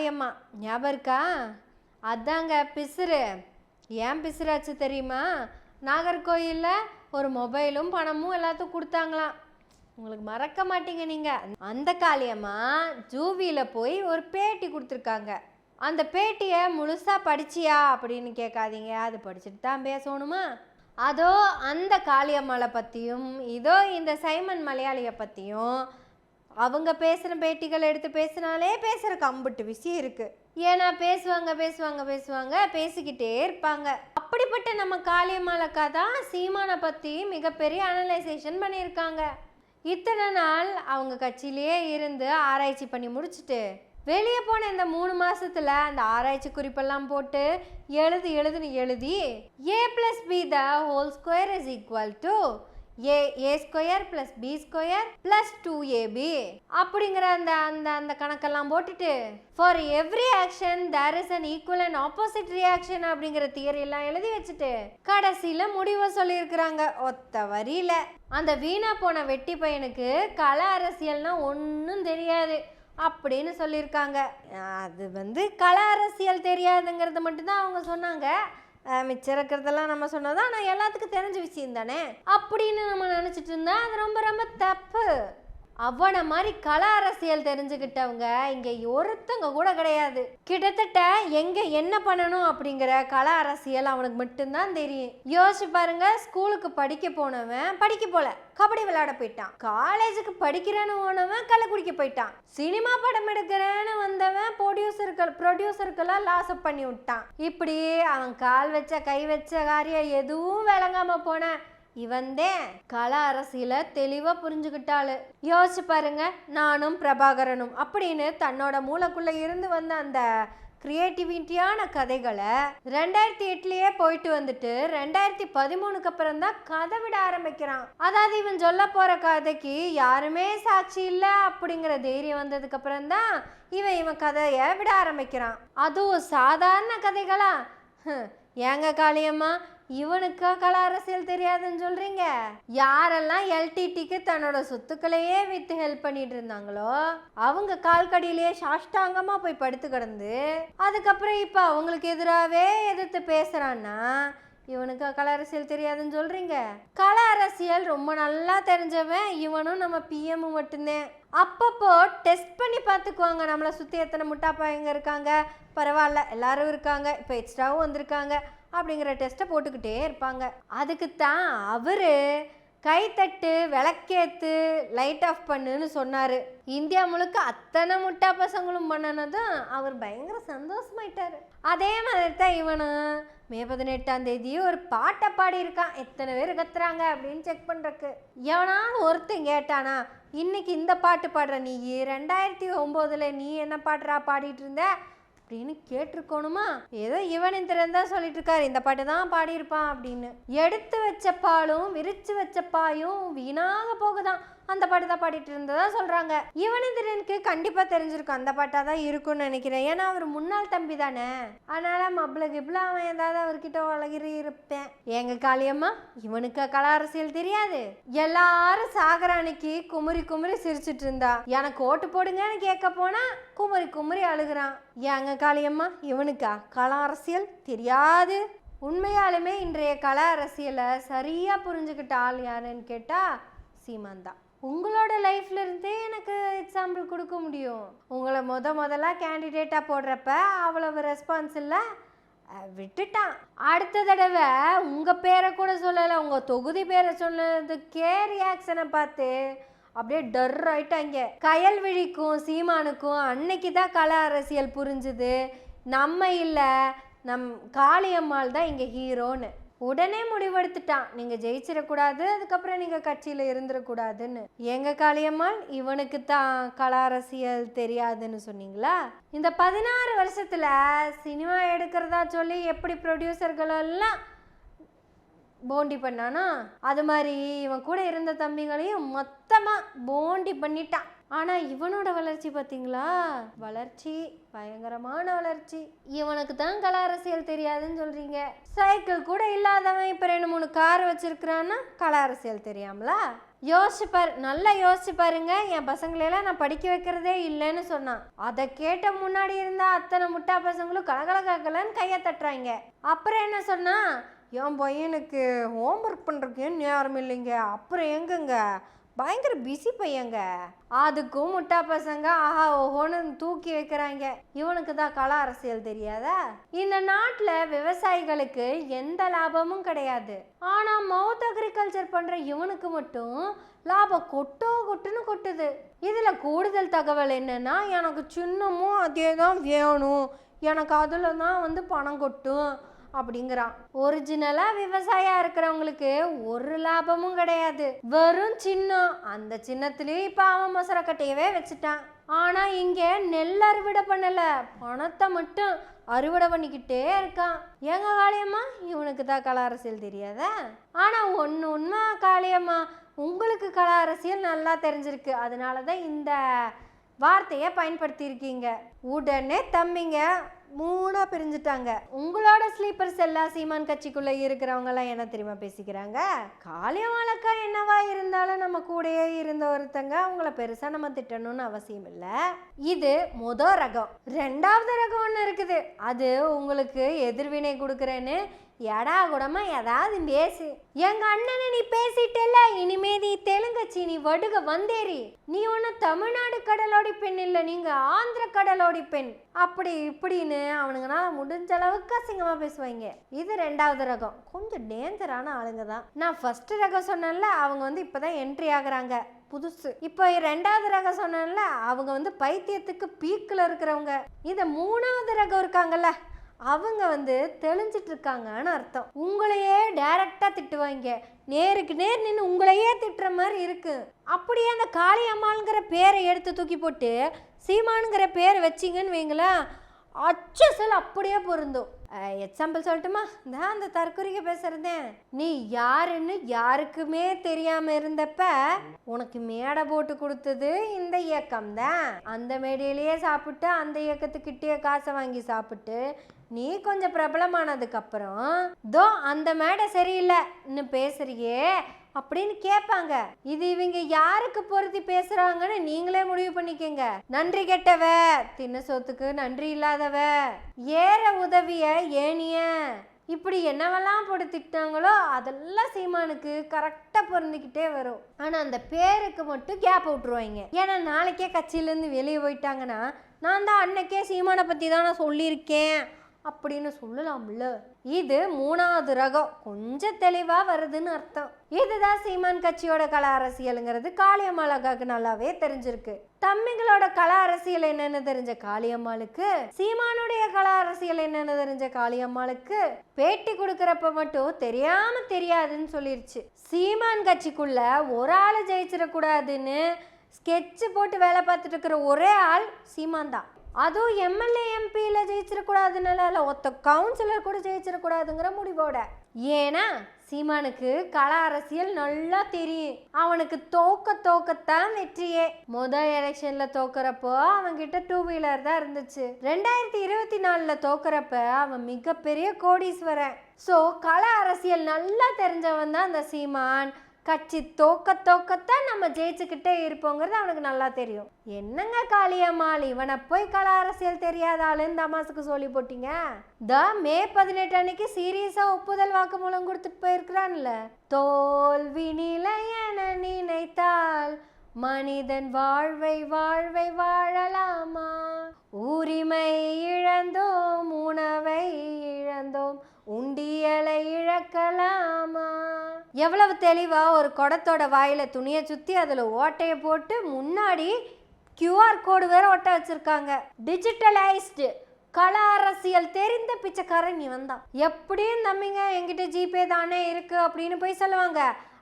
காளியம்மா ஞாபகம் இருக்கா? அதாங்க பிசுறு. ஏன் பிசுறாச்சு தெரியுமா? நாகர்கோயிலில் ஒரு மொபைலும் பணமும் எல்லாத்துக்கும் கொடுத்தாங்களாம். உங்களுக்கு மறக்க மாட்டீங்க நீங்கள். அந்த காளியம்மா ஜூவியில் போய் ஒரு பேட்டி கொடுத்துருக்காங்க. அந்த பேட்டியை முழுசாக படிச்சியா அப்படின்னு கேட்காதீங்க, அது படிச்சுட்டு தான் பேசணுமா? அதோ அந்த காளியம்மாளை பற்றியும் இதோ இந்த சைமன் மலையாளியை பற்றியும் அவங்க பேசுகிற பேட்டிகள் எடுத்து பேசினாலே பேசுகிற கம்புட்டு விஷயம் இருக்குது. ஏன்னா பேசுவாங்க பேசிக்கிட்டே இருப்பாங்க. அப்படிப்பட்ட நம்ம காளியம்மாளக்கா தான் சீமானை பற்றி மிகப்பெரிய அனலைசேஷன் பண்ணியிருக்காங்க. இத்தனை நாள் அவங்க கட்சியிலேயே இருந்து ஆராய்ச்சி பண்ணி முடிச்சுட்டு வெளியே போன இந்த 3 மாசத்துல அந்த ஆராய்ச்சி குறிப்பெல்லாம் போட்டு எழுதி a+b² a² + b² + 2ab அப்படிங்கிற அந்த அந்த அந்த கணக்கெல்லாம் போட்டுட்டு for every action there is an equal and opposite reaction அப்படிங்கிற தியரி எல்லாம் எழுதி வச்சுட்டு கடைசியில முடிவை சொல்லியிருக்கிறாங்க ஒத்த வரியில. அந்த வீணா போன வெட்டி பையனுக்கு கள அரசியல்னா ஒன்றும் தெரியாது அப்படின்னு சொல்லியிருக்காங்க. அது கள அரசியல் தெரியாதுங்கிறது மட்டும்தான் அவங்க சொன்னாங்க. மிச்சம் இருக்கிறதெல்லாம் நம்ம சொன்னதான் ஆனால் எல்லாத்துக்கும் தெரிஞ்ச விஷயம் தானே அப்படின்னு நம்ம நினச்சிட்டு இருந்தா அது ரொம்ப ரொம்ப தப்பு. அவனை மாதிரி கள அரசியல் தெரிஞ்சுக்கிட்டவங்க இங்கே ஒருத்தங்க கூட கிடையாது. கிட்டத்தட்ட எங்கே என்ன பண்ணணும் அப்படிங்கிற கள அரசியல் அவனுக்கு மட்டும்தான் தெரியும். யோசிச்சு பாருங்க, ஸ்கூலுக்கு படிக்க போனவன் படிக்க போல கபடி விளையாட போயிட்டான். காலேஜுக்கு படிக்கிறேன்னு போனவன் கள்ள குடிக்க போயிட்டான். சினிமா படம் எடுக்கிறேன்னு வந்தவன் ப்ரொடியூசருக்கெல்லாம் லாஸ்அப் பண்ணி விட்டான். இப்படி அவன் கால் வச்ச கை வச்ச காரியம் எதுவும் விளங்காம போன இவன்தே கள அரசியல தெளிவா புரிஞ்சுக்கிட்டாளு. யோசிச்சு பாருங்க, நானும் பிரபாகரனும் அப்படின்னு தன்னோட மூளைக்குள்ள இருந்து வந்த அந்த கிரியேட்டிவிட்டியான கதைகளை 2008லயே போயிட்டு வந்துட்டு 2013க்கு அப்புறம் தான் கதை விட ஆரம்பிக்கிறான். அதாவது இவன் சொல்ல போற கதைக்கு யாருமே சாட்சி இல்லை அப்படிங்கிற தைரியம் வந்ததுக்கு அப்புறம் தான் இவன் கதையை விட ஆரம்பிக்கிறான். அதுவும் சாதாரண கதைகளா? ஏங்க காளியம்மா, இவனுக்கா கள அரசியல் தெரியாதுன்னு சொல்றீங்க? யாரெல்லாம் எல்டிடிக்கு தன்னோட சொத்துக்களையே வித்து ஹெல்ப் பண்ணிட்டு இருந்தாங்களோ அவங்க கால்கடியிலேயே சாஷ்டாங்கமா போய் படுத்து கிடந்து அதுக்கப்புறம் இப்ப அவங்களுக்கு எதிராகவே எதிர்த்து பேசுறான்னா இவனுக்கு கள அரசியல் தெரியாதுன்னு சொல்றீங்க? கள அரசியல் ரொம்ப நல்லா தெரிஞ்சவன் இவனும் நம்ம பிஎம் மட்டும்தான். அப்பப்போ டெஸ்ட் பண்ணி பார்த்துக்குவாங்க நம்மளை சுற்றி எத்தனை முட்டாப்பாயங்க இருக்காங்க, பரவாயில்ல எல்லாரும் இருக்காங்க, இப்போ எக்ஸ்ட்ராவும் வந்திருக்காங்க அப்படிங்கிற டெஸ்ட்டை போட்டுக்கிட்டே இருப்பாங்க. அதுக்குத்தான் அவரு கைத்தட்டு விளக்கேத்து லைட் ஆஃப் பண்ணுன்னு சொன்னார். இந்தியா முழுக்க அத்தனை முட்டா பசங்களும் பண்ணனதும் அவர் பயங்கர சந்தோஷமாயிட்டாரு. அதே மாதிரி தான் இவனும் மே 18ஆம் தேதி ஒரு பாட்டை பாடியிருக்கான். எத்தனை பேர் கத்துறாங்க அப்படின்னு செக் பண்ணுறக்கு. எவனாலும் ஒருத்தன் கேட்டானா இன்னைக்கு இந்த பாட்டு பாடுற நீ 2009 நீ என்ன பாடுறா பாடிட்டு இருந்த அப்படின்னு கேட்டிருக்கணுமா? ஏதோ இவனின் திறந்தா சொல்லிட்டு இருக்காரு இந்த பாட்டு தான் பாடியிருப்பான் அப்படின்னு. எடுத்து வச்ச பாலும் விரிச்சு வச்ச பாயும் வீணாக போகுதான் அந்த பாட்டு தான் பாடிட்டு இருந்ததா சொல்றாங்க. இவனிந்திரனுக்கு கண்டிப்பா தெரிஞ்சிருக்கும் அந்த பாட்டா தான் இருக்கும்னு நினைக்கிறேன். ஏன்னா அவர் முன்னாள் தம்பி தானே, அதனால மப்ளக்கு இப்பெல்லாம் அவன் ஏதாவது அவர்கிட்ட உலகிரி இருப்பேன். எங்க காளியம்மா, இவனுக்கு கள அரசியல் தெரியாது? எல்லாரும் சாகர அன்னைக்கு குமுறி குமுறி சிரிச்சிட்டு இருந்தா, எனக்கு ஓட்டு போடுங்கன்னு கேட்க போனா குமுறி குமுறி அழுகுறான். எங்க காளியம்மா, இவனுக்கா கள அரசியல் தெரியாது? உண்மையாலுமே இன்றைய கள அரசியலை சரியா புரிஞ்சுக்கிட்ட ஆள் யாருன்னு கேட்டா சீமான் தான். உங்களோட லைஃப்ல இருந்தே எனக்கு எக்ஸாம்பிள் கொடுக்க முடியும். உங்களை முதல்ல கேண்டிடேட்டாக போடுறப்ப அவ்வளவு ரெஸ்பான்ஸ் இல்லை, விட்டுட்டான். அடுத்த தடவை உங்கள் பேரை கூட சொல்லலை, உங்கள் தொகுதி பேரை சொன்னதுக்கே ரியாக்ஷனை பார்த்து அப்படியே டர் ஆயிட்டாங்க. கயல்விழிக்கும் சீமானுக்கும் அன்னைக்கு தான் கள அரசியல் புரிஞ்சுது. நம்ம இல்லை, நம் காளியம்மாள் தான் இங்கே ஹீரோன்னு உடனே முடிவெடுத்துட்டான். நீங்க ஜெயிச்சிடக்கூடாது, அதுக்கப்புறம் நீங்க கட்சியில இருந்துடக்கூடாதுன்னு. எங்க காளியம்மாள், இவனுக்கு தான் கள அரசியல் தெரியாதுன்னு சொன்னீங்களா? இந்த 16 வருஷத்துல சினிமா எடுக்கிறதா சொல்லி எப்படி ப்ரொடியூசர்கள் எல்லாம் போண்டி பண்ணானா, அது மாதிரி இவன் கூட இருந்த தம்பிகளையும் மொத்தமா போண்டி பண்ணிட்டான். ஆனா இவனோட வளர்ச்சி பார்த்தீங்களா, வளர்ச்சி பயங்கரமான வளர்ச்சி. இவனுக்கு தான் கல அரசியல் தெரியாதுன்னு சொல்றீங்க. சைக்கிள் கூட இல்லாதவன் இப்ப 2-3 கார் வச்சிருக்கிறான்னா கல அரசியல் தெரியாமலா? நல்லா யோசிச்சு பாருங்க. என் பசங்களெல்லாம் நான் படிக்க வைக்கிறதே இல்லைன்னு சொன்னான். அதை கேட்ட முன்னாடி இருந்தா அத்தனை முட்டா பசங்களும் கலகலன்னு கையை தட்டுறாங்க. அப்புறம் என்ன சொன்னா, என் பையனுக்கு ஹோம்ஒர்க் பண்ணுறதுக்கு நேரம் இல்லைங்க. அப்புறம் எங்கங்க, பயங்கர பிஸி பையங்க. அதுக்கும் முட்டா பசங்க ஆஹா ஓஹோன்னு தூக்கி வைக்கிறாங்க. இவனுக்கு தான் கல அரசியல் தெரியாதா? இந்த நாட்டில் விவசாயிகளுக்கு எந்த லாபமும் கிடையாது. ஆனால் மவுத் அக்ரிகல்ச்சர் பண்ணுற இவனுக்கு மட்டும் லாபம் கொட்டுன்னு கொட்டுது. இதில் கூடுதல் தகவல் என்னன்னா, எனக்கு சின்னமும் அதே தான் வேணும், எனக்கு அதில் தான் பணம் கொட்டும் அப்படிங்கிறான். ஒரிஜினலா விவசாயியா இருக்கிறவங்களுக்கு ஒரு லாபமும் கிடையாது, வெறும் சின்னம். அந்த சின்னத்திலேயே இப்ப அவன் மொசரக்கட்டையவே வச்சுட்டான். ஆனா இங்க நெல் அறுவடை பண்ணல, பணத்தை மட்டும் அறுவடை பண்ணிக்கிட்டே இருக்கான். எங்க காளியம்மா, இவனுக்கு தான் கல அரசியல் தெரியாதா? ஆனா உண்மை காளியம்மா, உங்களுக்கு கல அரசியல் நல்லா தெரிஞ்சிருக்கு, அதனாலதான் இந்த வார்த்தையை பயன்படுத்தி இருக்கீங்க. உடனே தம்பிங்க 3 பிரிஞ்சுட்டாங்க. உங்களோட ஸ்லீப்பர்ஸ் எல்லாம் சீமான் கட்சிக்குள்ள இருக்கிறவங்க எல்லாம் என்ன தெரியுமா பேசிக்கிறாங்க? காளியம்மாளக்கா என்னவா இருந்தாலும் நம்ம கூடயே இருந்த ஒருத்தங்க, அவங்கள பெருசா நம்ம திட்டணும்னு அவசியம் இல்லை. இது முதல் ரகம். 2வது ரகம் ஒன்று இருக்குது, அது உங்களுக்கு எதிர்வினை கொடுக்குறேன்னு எடா கூடமா ஏதாவது பேசு. எங்க அண்ணனை நீ பேசிட்டல, இனிமே நீ தெலுங்கச்சி, நீ வடுக வந்தேரி. நீ ஒன்னும் தமிழ்நாடு கடலோடி பெண் இல்ல, நீங்க ஆந்திர கடலோடி பெண், அப்படி இப்படின்னு அவனுங்கனால முடிஞ்ச அளவுக்கு அசிங்கமா பேசுவாங்க. இது 2வது ரகம், கொஞ்சம் டேஞ்சரான ஆளுங்க தான். நான் ஃபர்ஸ்ட் ரகம் சொன்னேன்ல, அவங்க இப்பதான் என்ட்ரி ஆகுறாங்க புதுசு. இப்போ 2வது ரகம் சொன்னேன்ல, அவங்க பைத்தியத்துக்கு பீக்கில் இருக்கிறவங்க. இதை 3வது ரகம் இருக்காங்கல்ல, அவங்க தெளிஞ்சிட்டு இருக்காங்கன்னு அர்த்தம். உங்களையே டைரக்டா திட்டுவாங்க, நேருக்கு நேர் நின்று உங்களையே திட்டுற மாதிரி இருக்கு. அப்படியே அந்த காளியம்மாளுங்கிற பேரை எடுத்து தூக்கி போட்டு சீமானுங்கிற பேரை வச்சிங்கன்னு வைங்களேன், அச்சல் அப்படியே பொருந்தும். எக்ஸாம்பிள் சொல்லட்டுமா? நான் அந்த தற்கொலைக்கு பேசுறதேன். நீ யாருன்னு யாருக்குமே தெரியாம இருந்தப்ப உனக்கு மேடை போட்டு கொடுத்தது இந்த இயக்கம் தான். அந்த மேடையிலேயே சாப்பிட்டு அந்த இயக்கத்துக்கிட்டே காசை வாங்கி சாப்பிட்டு நீ கொஞ்சம் பிரபலமானதுக்கு அப்புறம் தோ அந்த மேடை சரியில்லைன்னு பேசுறியே அப்படின்னு கேட்பாங்க. இது இவங்க யாருக்கு பொருத்தி பேசுறாங்கன்னு நீங்களே முடிவு பண்ணிக்கங்க. நன்றி கெட்டவ, தின்ன சோத்துக்கு நன்றி இல்லாதவ, ஏற உதவிய ஏனிய, இப்படி என்னவெல்லாம் போட்டு திட்டாங்களோ அதெல்லாம் சீமானுக்கு கரெக்டா பொருந்திக்கிட்டே வரும். ஆனா அந்த பேருக்கு மட்டும் கேப் விட்டுருவாங்க. ஏன்னா நாளைக்கே கட்சியிலேருந்து வெளியே போயிட்டாங்கன்னா, நான் தான் அன்னைக்கே சீமானை பத்தி தான் நான் சொல்லியிருக்கேன் அப்படின்னு சொல்லலாம்ல. இது 3வது ரகம், கொஞ்சம் தெளிவா வருதுன்னு அர்த்தம். இதுதான் சீமான் கட்சியோட கல அரசியலுங்கிறது காளியம்மாளுக்கு நல்லாவே தெரிஞ்சிருக்கு. தம்பிங்களோட கல அரசியல் என்னன்னு தெரிஞ்ச காளியம்மாளுக்கு, சீமானுடைய கல அரசியல் என்னன்னு தெரிஞ்ச காளியம்மாளுக்கு பேட்டி கொடுக்கறப்ப மட்டும் தெரியாம தெரியாதுன்னு சொல்லிருச்சு. சீமான் கட்சிக்குள்ள ஒரு ஆள் ஜெயிச்சிடக்கூடாதுன்னு ஸ்கெட்சு போட்டு வேலை பார்த்துட்டு இருக்கிற ஒரே ஆள் சீமான் தான். அதுவும் எம்எல்ஏ எம்பியில் ஜெயிச்சிடக்கூடாதுனால இல்லை, ஒத்த கவுன்சிலர் கூட ஜெயிச்சிடக்கூடாதுங்கிற முடிவோட. ஏன்னா சீமானுக்கு கல அரசியல் நல்லா தெரியும். அவனுக்கு தோக்கத்தான் வெற்றியே. முதல் எலெக்ஷன்ல தோக்குறப்போ அவன்கிட்ட 2 வீலர் தான் இருந்துச்சு. 2024 தோக்குறப்ப அவன் மிகப்பெரிய கோடீஸ்வரன். ஸோ கல அரசியல் நல்லா தெரிஞ்சவன் தான் அந்த சீமான். கட்சி தோக்கத்தான் நம்ம ஜெயிச்சுக்கிட்டே இருப்போங்கிறது அவனுக்கு நல்லா தெரியும். என்னங்க காளியம்மாள், இவனை போய் கல அரசியல் தெரியாத ஆளுன்னு தமாசுக்கு சொல்லி போட்டீங்க. மே 18 அன்னைக்கு சீரியஸா ஒப்புதல் வாக்குமூலம் கொடுத்துட்டு போயிருக்கிறான்ல. தோல்வி நிலையென நினைத்தால் மனிதன் வாழ்வை வாழலாமா, உரிமை இழந்தோம் உணவை இழந்தோம் உண்டியலை இழக்கலாமா. எவ்வளவு தெளிவா ஒரு குடத்தோட வாயில துணியை சுத்தி அதுல ஓட்டையை போட்டு முன்னாடி QR கோடு வேற ஒட்ட வச்சிருக்காங்க. டிஜிட்டலைஸ்டு கல அரசியல் தெரிந்த பிச்சைக்காரன் இவன் தான். எப்படியும் தம்பிங்க என்கிட்ட ஜிபே தானே இருக்கு அப்படின்னு போய் சொல்லுவாங்க.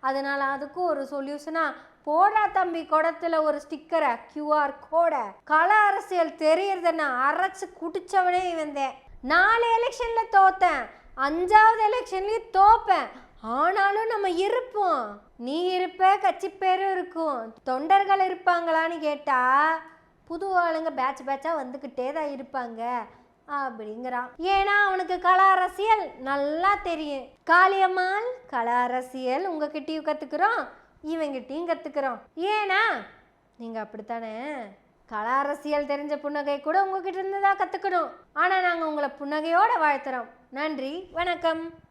அதனால அதுக்கு ஒரு சொல்யூஷனா, போடா தம்பி குடத்துல ஒரு ஸ்டிக்கரை QR கோடை. கல அரசியல் தெரியறத நான் அரைச்சு குடிச்சவனே இவந்தேன். 4 எலெக்ஷன்ல தோத்தேன், 5வது எலெக்ஷன்லயும் தோப்பேன். ஆனாலும் நம்ம இருப்போம். நீ இருப்ப, கட்சி பேரும் இருக்கும். தொண்டர்கள் இருப்பாங்களான்னு கேட்டா புது ஆளுங்க பேட்ச் பேட்சா வந்துக்கிட்டே தான் இருப்பாங்க அப்படிங்கிறான். ஏன்னா அவனுக்கு கல அரசியல் நல்லா தெரியும். காளியம்மாள், கல அரசியல் உங்ககிட்டயும் கற்றுக்குறோம், இவங்கிட்டையும் கற்றுக்குறோம். ஏன்னா நீங்கள் அப்படித்தானே. கல அரசியல் தெரிஞ்ச புன்னகை கூட உங்ககிட்ட இருந்து தான் கற்றுக்கணும். ஆனால் நாங்கள் உங்களை புன்னகையோடு வாழ்த்துறோம். நன்றி, வணக்கம்.